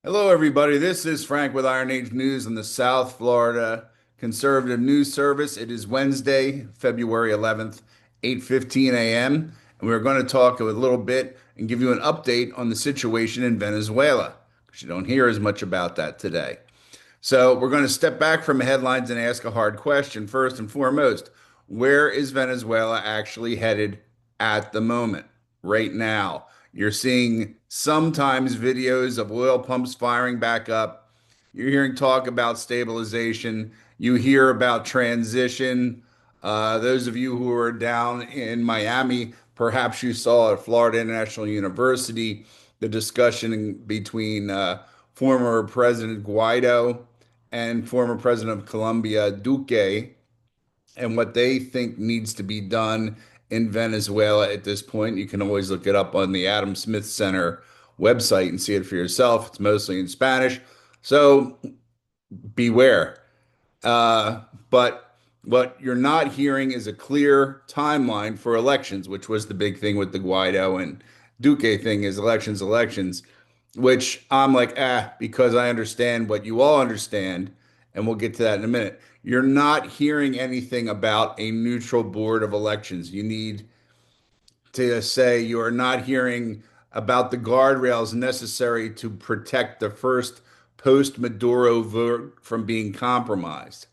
Hello, everybody. This is Frank with Iron Age News on the South Florida Conservative News Service. It is Wednesday, February 11th, 8:15 a.m., and we're going to talk a little bit and give you an update on the situation in Venezuela, because you don't hear as much about that today. So we're going to step back from the headlines and ask a hard question. First and foremost, where is Venezuela actually headed at the moment, right now? You're seeing sometimes videos of oil pumps firing back up. You're hearing talk about stabilization. You hear about transition. Those of you who are down in Miami, perhaps you saw at Florida International University the discussion between former President Guaido and former President of Colombia, Duque, and what they think needs to be done in Venezuela at this point. You can always look it up on the Adam Smith Center website and see it for yourself. It's mostly in Spanish. So beware. But what you're not hearing is a clear timeline for elections, which was the big thing with the Guaido and Duque thing is elections, which I'm like, because I understand what you all understand, and we'll get to that in a minute. You're not hearing anything about a neutral board of elections. You need to say you are not hearing about the guardrails necessary to protect the first post-Maduro vote from being compromised.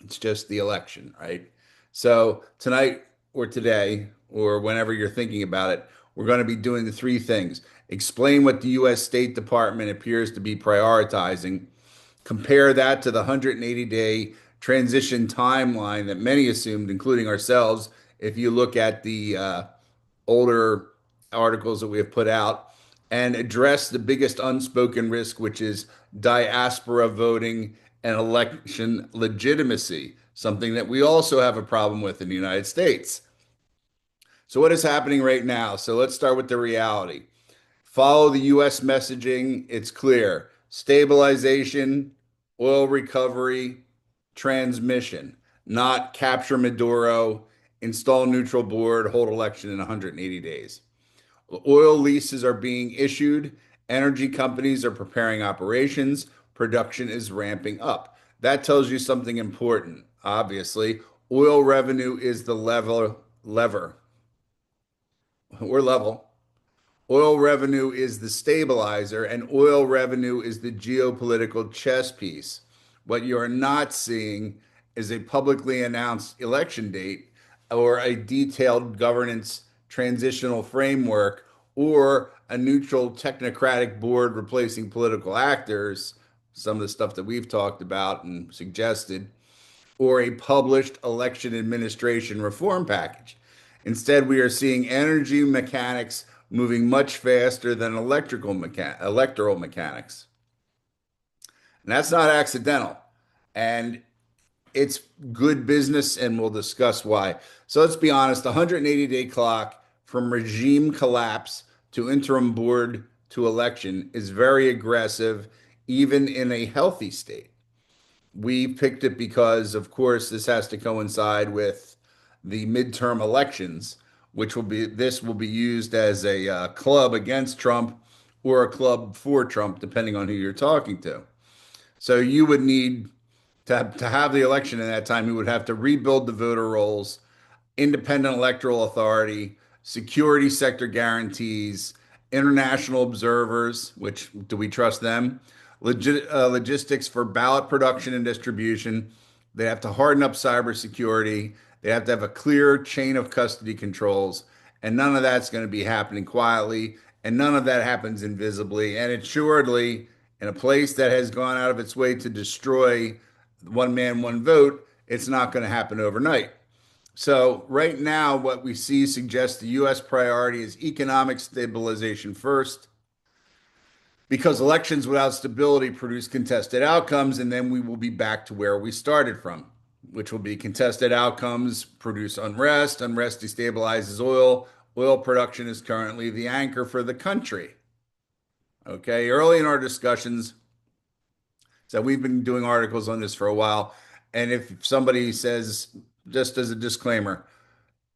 It's just the election, right? So tonight or today or whenever you're thinking about it, we're going to be doing the three things. Explain what the U.S. State Department appears to be prioritizing. Compare that to the 180-day transition timeline that many assumed, including ourselves. If you look at the older articles that we have put out, and address the biggest unspoken risk, which is diaspora voting and election legitimacy, something that we also have a problem with in the United States. So, what is happening right now? So, let's start with the reality. Follow the US messaging. It's clear stabilization, oil recovery, transmission, not capture Maduro, install neutral board, hold election in 180 days. Oil leases are being issued. Energy companies are preparing operations. Production is ramping up. That tells you something important. Obviously, oil revenue is the lever. We're level. Oil revenue is the stabilizer, and oil revenue is the geopolitical chess piece. What you are not seeing is a publicly announced election date or a detailed governance transitional framework or a neutral technocratic board replacing political actors, some of the stuff that we've talked about and suggested, or a published election administration reform package. Instead, we are seeing energy mechanics moving much faster than electoral mechanics. And that's not accidental. And it's good business, and we'll discuss why. So let's be honest, the 180-day clock from regime collapse to interim board to election is very aggressive, even in a healthy state. We picked it because, of course, this has to coincide with the midterm elections, which will be used as a club against Trump or a club for Trump, depending on who you're talking to. So you would need to have the election in that time. You would have to rebuild the voter rolls, independent electoral authority, security sector guarantees, international observers, which do we trust them? Logistics for ballot production and distribution. They have to harden up cybersecurity. They have to have a clear chain of custody controls. And none of that's going to be happening quietly. And none of that happens invisibly. And assuredly, in a place that has gone out of its way to destroy one man, one vote, it's not going to happen overnight. So right now, what we see suggests the U.S. priority is economic stabilization first, because elections without stability produce contested outcomes, and then we will be back to where we started from, which will be contested outcomes produce unrest. Unrest destabilizes oil. Oil production is currently the anchor for the country. Okay, early in our discussions, so we've been doing articles on this for a while, and if somebody says, just as a disclaimer,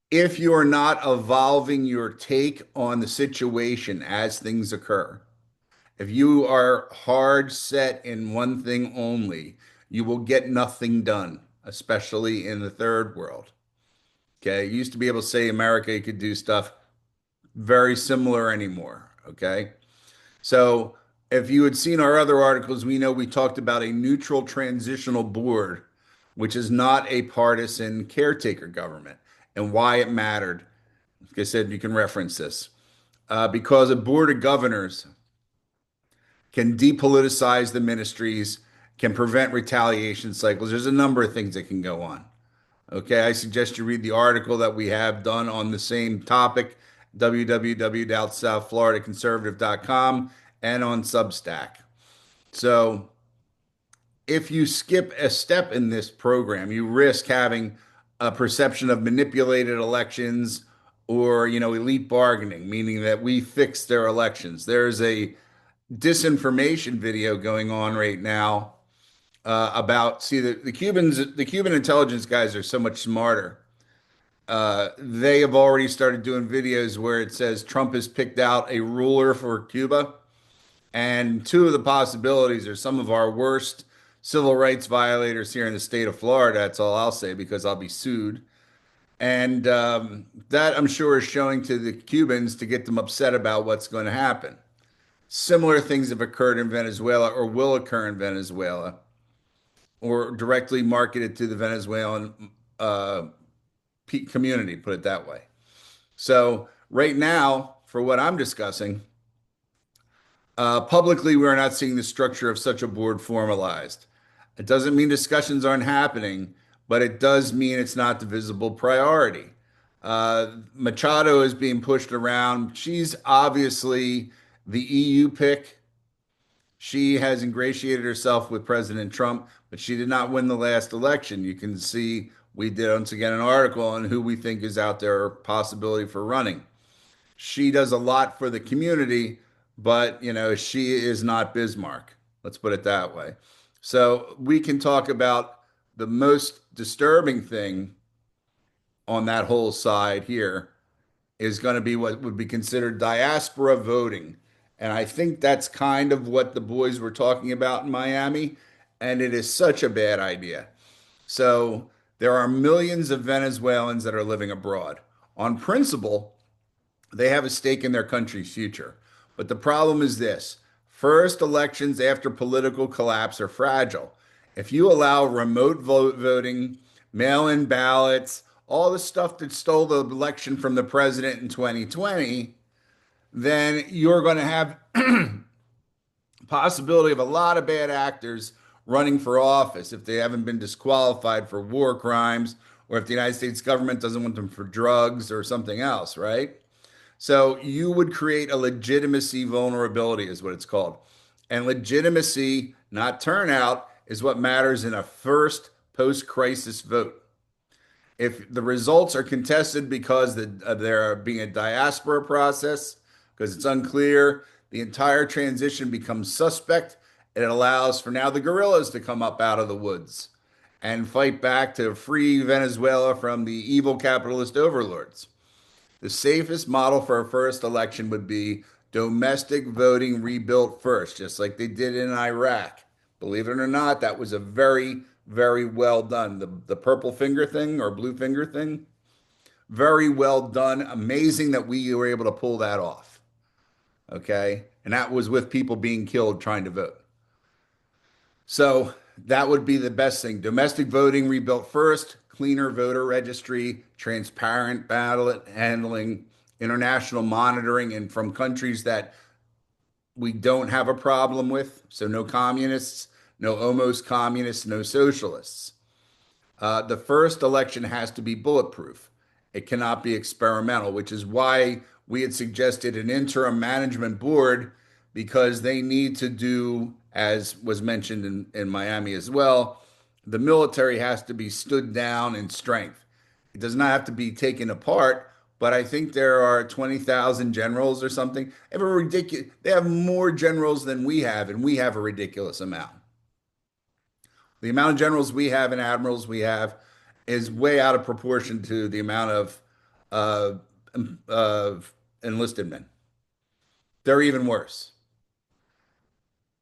if you are not evolving your take on the situation as things occur, If you are hard set in one thing only, you will get nothing done, especially in the third world. Okay. You used to be able to say America could do stuff very similar anymore. Okay. So if you had seen our other articles, we know we talked about a neutral transitional board, which is not a partisan caretaker government, and why it mattered. Like I said, you can reference this. Because a board of governors can depoliticize the ministries, can prevent retaliation cycles. There's a number of things that can go on. Okay, I suggest you read the article that we have done on the same topic, www.southfloridaconservative.com, and on Substack. So, if you skip a step in this program, you risk having a perception of manipulated elections or, elite bargaining, meaning that we fix their elections. There's a disinformation video going on right now about see the Cuban intelligence guys are so much smarter. They have already started doing videos where it says Trump has picked out a ruler for Cuba, and two of the possibilities are some of our worst civil rights violators here in the state of Florida. That's all I'll say because I'll be sued. And that I'm sure is showing to the Cubans to get them upset about what's going to happen. Similar things have occurred in Venezuela or will occur in Venezuela or directly marketed to the Venezuelan uh, community, put it that way. So, right now, for what I'm discussing, publicly, we are not seeing the structure of such a board formalized. It doesn't mean discussions aren't happening, but it does mean it's not the visible priority. Machado is being pushed around. She's obviously the EU pick. She has ingratiated herself with President Trump, but she did not win the last election. You can see we did once again an article on who we think is out there possibility for running. She does a lot for the community, but she is not Bismarck. Let's put it that way. So we can talk about the most disturbing thing on that whole side here is going to be what would be considered diaspora voting. And I think that's kind of what the boys were talking about in Miami. And it is such a bad idea. So there are millions of Venezuelans that are living abroad. On principle, they have a stake in their country's future. But the problem is this: first elections after political collapse are fragile. If you allow remote voting, mail in ballots, all the stuff that stole the election from the president in 2020, then you're going to have possibility of a lot of bad actors running for office if they haven't been disqualified for war crimes or if the United States government doesn't want them for drugs or something else, right? So you would create a legitimacy vulnerability, is what it's called. And legitimacy, not turnout, is what matters in a first post crisis vote. If the results are contested because there being a diaspora process, because it's unclear, the entire transition becomes suspect. It allows for now the guerrillas to come up out of the woods and fight back to free Venezuela from the evil capitalist overlords. The safest model for a first election would be domestic voting rebuilt first, just like they did in Iraq. Believe it or not, that was a very, very well done. The purple finger thing or blue finger thing, very well done. Amazing that we were able to pull that off. Okay. And that was with people being killed trying to vote. So that would be the best thing. Domestic voting rebuilt first, cleaner voter registry, transparent ballot handling, international monitoring, and from countries that we don't have a problem with. So no communists, no almost communists, no socialists. The first election has to be bulletproof. It cannot be experimental, which is why we had suggested an interim management board because they need to do, as was mentioned in Miami as well, the military has to be stood down in strength. It does not have to be taken apart, but I think there are 20,000 generals or something. They have more generals than we have, and we have a ridiculous amount. The amount of generals we have and admirals we have is way out of proportion to the amount uh, of enlisted men. They're even worse.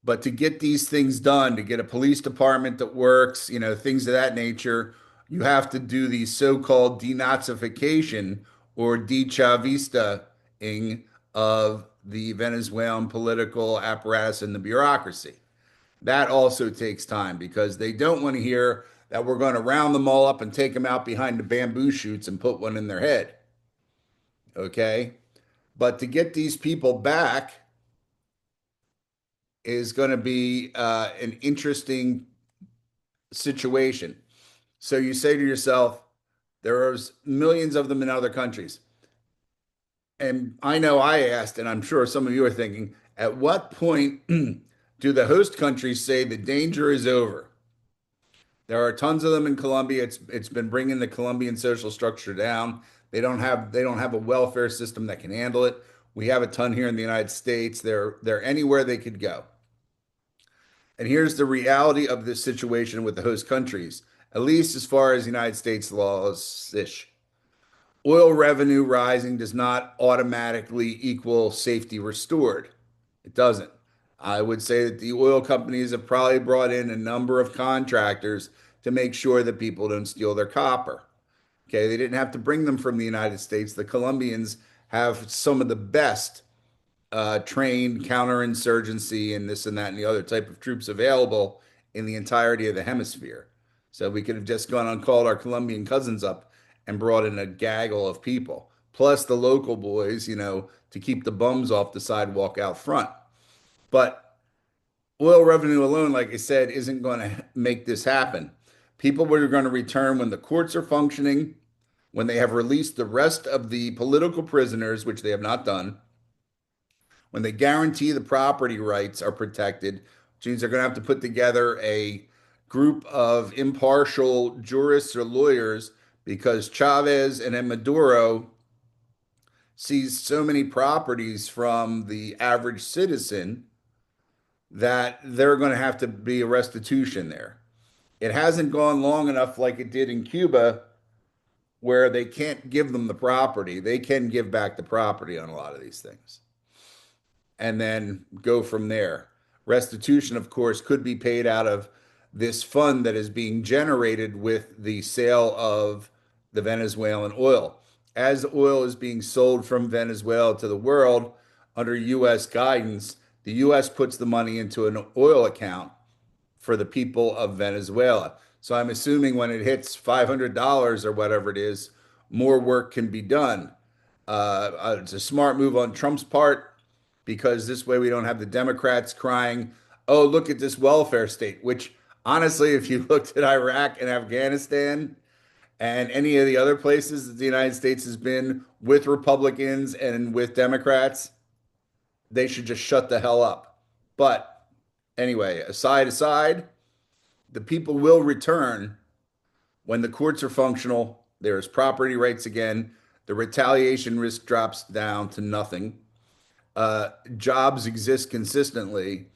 But to get these things done, to get a police department that works, things of that nature, you have to do the so-called denazification or de-Chavista-ing of the Venezuelan political apparatus and the bureaucracy. That also takes time because they don't want to hear that we're going to round them all up and take them out behind the bamboo shoots and put one in their head. Okay. But to get these people back is going to be an interesting situation. So you say to yourself, there's millions of them in other countries. And I know I asked, and I'm sure some of you are thinking, at what point do the host countries say the danger is over? There are tons of them in Colombia. It's been bringing the Colombian social structure down. They don't have a welfare system that can handle it. We have a ton here in the United States. They're anywhere they could go. And here's the reality of this situation with the host countries, at least as far as United States laws ish. Oil revenue rising does not automatically equal safety restored. It doesn't. I would say that the oil companies have probably brought in a number of contractors to make sure that people don't steal their copper. Okay, they didn't have to bring them from the United States. The Colombians have some of the best trained counterinsurgency and this and that and the other type of troops available in the entirety of the hemisphere. So we could have just gone and called our Colombian cousins up and brought in a gaggle of people, plus the local boys, to keep the bums off the sidewalk out front. But oil revenue alone, like I said, isn't going to make this happen. People are going to return when the courts are functioning, when they have released the rest of the political prisoners, which they have not done, when they guarantee the property rights are protected, which means they're going to have to put together a group of impartial jurists or lawyers because Chavez and then Maduro sees so many properties from the average citizen that they're going to have to be a restitution there. It hasn't gone long enough like it did in Cuba where they can't give them the property. They can give back the property on a lot of these things and then go from there. Restitution, of course, could be paid out of this fund that is being generated with the sale of the Venezuelan oil. As oil is being sold from Venezuela to the world under U.S. guidance, the U.S. puts the money into an oil account for the people of Venezuela. So I'm assuming when it hits $500 or whatever it is, more work can be done. It's a smart move on Trump's part because this way we don't have the Democrats crying, oh, look at this welfare state, which honestly, if you looked at Iraq and Afghanistan and any of the other places that the United States has been with Republicans and with Democrats, they should just shut the hell up. But anyway, aside, the people will return when the courts are functional. There's property rights again. The retaliation risk drops down to nothing. Jobs exist consistently,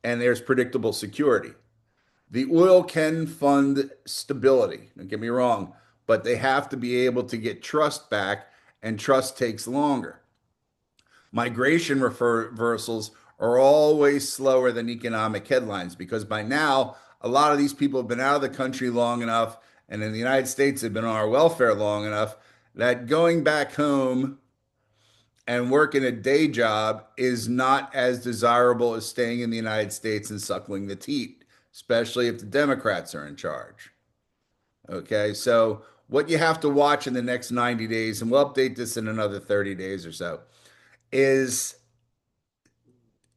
and there's predictable security. The oil can fund stability, don't get me wrong, but they have to be able to get trust back, and trust takes longer. Migration reversals are always slower than economic headlines because by now, a lot of these people have been out of the country long enough, and in the United States, have been on our welfare long enough that going back home and working a day job is not as desirable as staying in the United States and suckling the teat, especially if the Democrats are in charge. Okay, so what you have to watch in the next 90 days, and we'll update this in another 30 days or so, is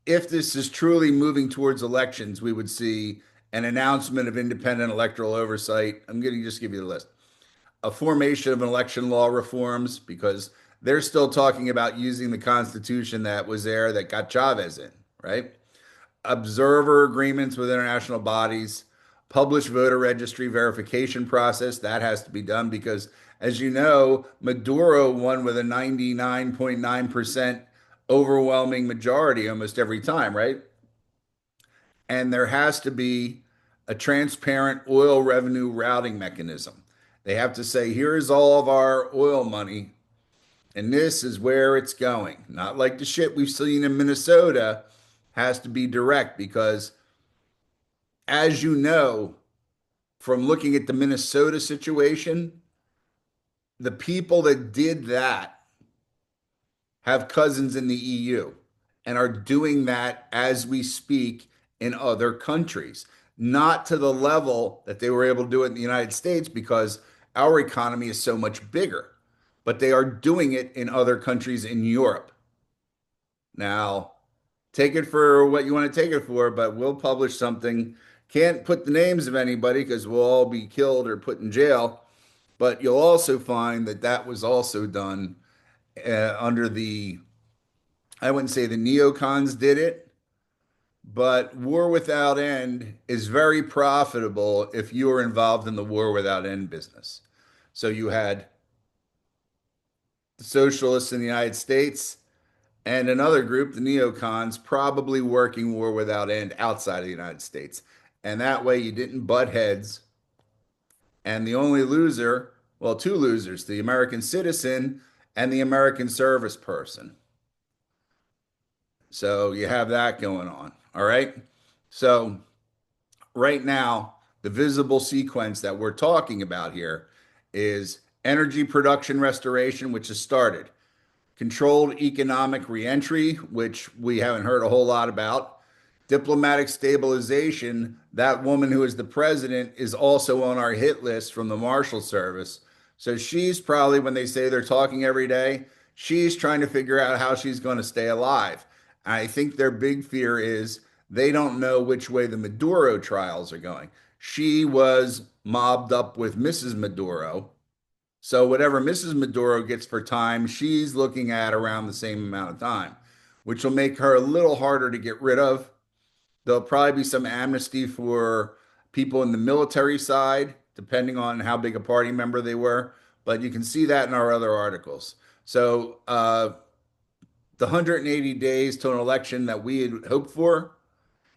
if this is truly moving towards elections, we would see an announcement of independent electoral oversight. I'm going to just give you the list. A formation of election law reforms because they're still talking about using the Constitution that was there that got Chavez in, right? Observer agreements with international bodies, publish voter registry verification process. That has to be done because, as you know, Maduro won with a 99.9% overwhelming majority almost every time, right? And there has to be a transparent oil revenue routing mechanism. They have to say, here is all of our oil money, and this is where it's going. Not like the shit we've seen in Minnesota, has to be direct because, as you know, from looking at the Minnesota situation, the people that did that have cousins in the EU and are doing that as we speak in other countries. Not to the level that they were able to do it in the United States because our economy is so much bigger, but they are doing it in other countries in Europe. Now, take it for what you want to take it for, but we'll publish something. Can't put the names of anybody because we'll all be killed or put in jail. But you'll also find that that was also done under the, I wouldn't say the neocons did it, but War Without End is very profitable if you are involved in the War Without End business. So you had the socialists in the United States and another group, the neocons, probably working War Without End outside of the United States. And that way you didn't butt heads. And the only loser, well, two losers, the American citizen and the American service person. So you have that going on. All right. So right now, the visible sequence that we're talking about here is energy production restoration, which has started, controlled economic reentry, which we haven't heard a whole lot about, diplomatic stabilization. That woman who is the president is also on our hit list from the Marshal Service. So she's probably, when they say they're talking every day, she's trying to figure out how she's going to stay alive. I think their big fear is they don't know which way the Maduro trials are going. She was mobbed up with Mrs. Maduro. So whatever Mrs. Maduro gets for time, she's looking at around the same amount of time, which will make her a little harder to get rid of. There'll probably be some amnesty for people in the military side, depending on how big a party member they were. But you can see that in our other articles. So the 180 days to an election that we had hoped for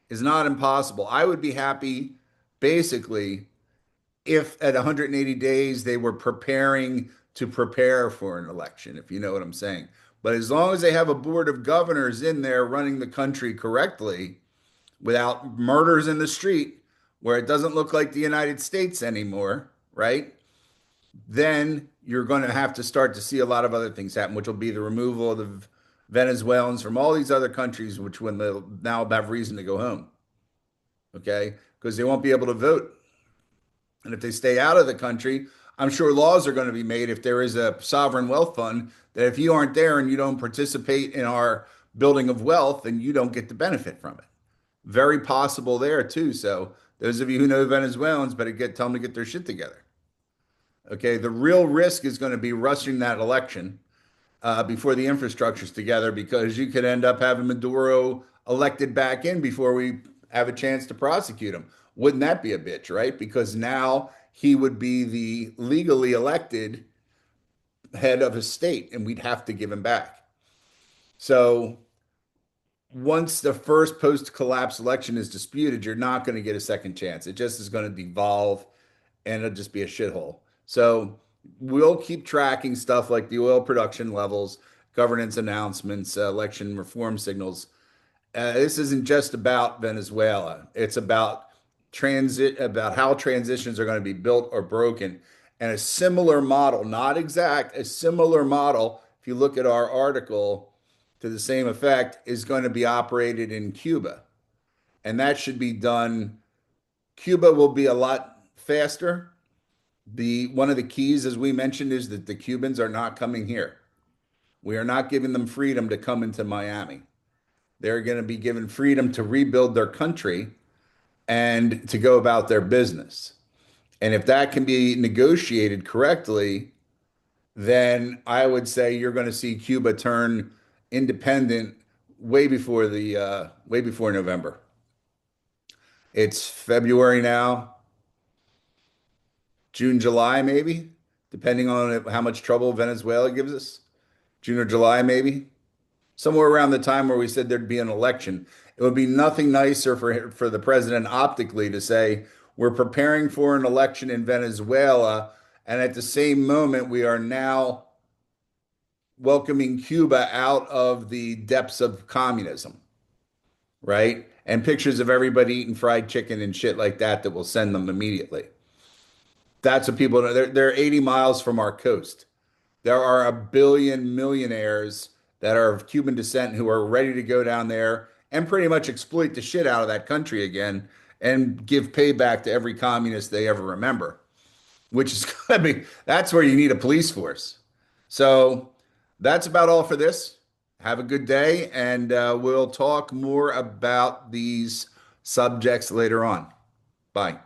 is not impossible. I would be happy, basically, if at 180 days they were preparing to prepare for an election, if you know what I'm saying. But as long as they have a board of governors in there running the country correctly, without murders in the street, where it doesn't look like the United States anymore, right? Then you're going to have to start to see a lot of other things happen, which will be the removal of the Venezuelans from all these other countries, which when they'll now have reason to go home, okay? Because they won't be able to vote. And if they stay out of the country, I'm sure laws are going to be made if there is a sovereign wealth fund that if you aren't there and you don't participate in our building of wealth, then you don't get the benefit from it. Very possible there too. So those of you who know Venezuelans better tell them to get their shit together. Okay, the real risk is going to be rushing that election before the infrastructure's together because you could end up having Maduro elected back in before we have a chance to prosecute him. Wouldn't that be a bitch, right? Because now he would be the legally elected head of a state and we'd have to give him back. So once the first post-collapse election is disputed, you're not going to get a second chance. It just is going to devolve and it'll just be a shithole. So we'll keep tracking stuff like the oil production levels, governance announcements, election reform signals. This isn't just about Venezuela. It's about about how transitions are going to be built or broken. And a similar model, not exact, a similar model, if you look at our article to the same effect, is going to be operated in Cuba. And that should be done. Cuba will be a lot faster. The one of the keys, as we mentioned, is that the Cubans are not coming here. We are not giving them freedom to come into Miami. They're going to be given freedom to rebuild their country and to go about their business. And if that can be negotiated correctly, then I would say you're going to see Cuba turn independent way before November. It's February now, June, July, maybe, depending on how much trouble Venezuela gives us. June or July, maybe. Somewhere around the time where we said there'd be an election. It would be nothing nicer for the president optically to say, we're preparing for an election in Venezuela, and at the same moment, we are now welcoming Cuba out of the depths of communism. right? And pictures of everybody eating fried chicken and shit like that that will send them immediately. That's what people they're 80 miles from our coast. There are a billion millionaires that are of Cuban descent who are ready to go down there and pretty much exploit the shit out of that country again and give payback to every communist they ever remember, which is, I mean, that's where you need a police force. So that's about all for this. Have a good day, and we'll talk more about these subjects later on. Bye.